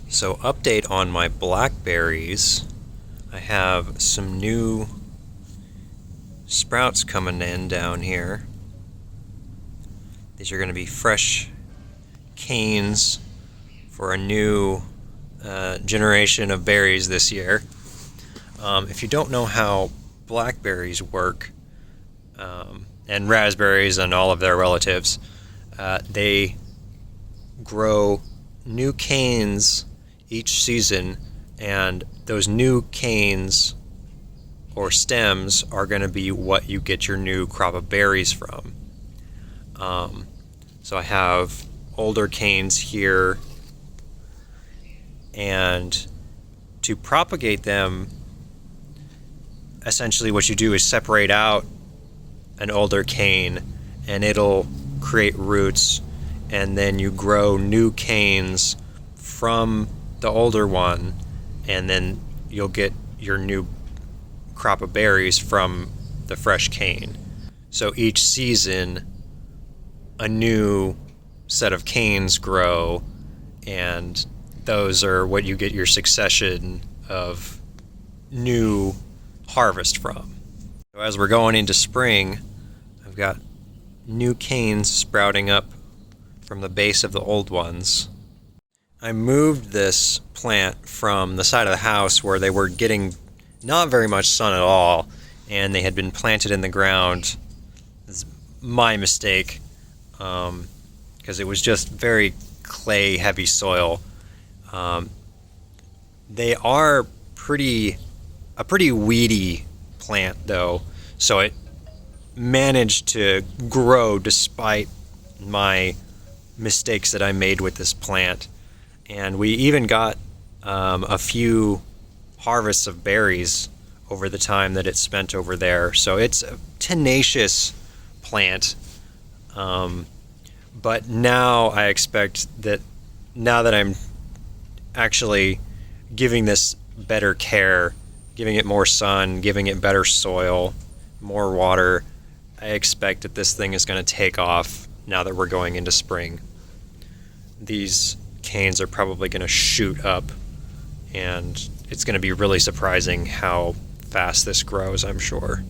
So, update on my blackberries. I have some new sprouts coming in down here. These are going to be fresh canes for a new generation of berries this year. If you don't know how blackberries work, and raspberries and all of their relatives, they grow new canes each season, and those new canes or stems are going to be what you get your new crop of berries from. So I have older canes here, and to propagate them, essentially what you do is separate out an older cane and it'll create roots, and then you grow new canes from the older one, and then you'll get your new crop of berries from the fresh cane. So each season a new set of canes grow, and those are what you get your succession of new harvest from. So as we're going into spring, I've got new canes sprouting up from the base of the old ones. I moved this plant from the side of the house where they were getting not very much sun at all, and they had been planted in the ground. It's my mistake, because it was just very clay heavy soil. They are a pretty weedy plant though, so it managed to grow despite my mistakes that I made with this plant. And we even got a few harvests of berries over the time that it spent over there. So it's a tenacious plant. But now I expect that, now that I'm actually giving this better care, giving it more sun, giving it better soil, more water, I expect that this thing is going to take off now that we're going into spring. These canes are probably going to shoot up, and it's going to be really surprising how fast this grows, I'm sure.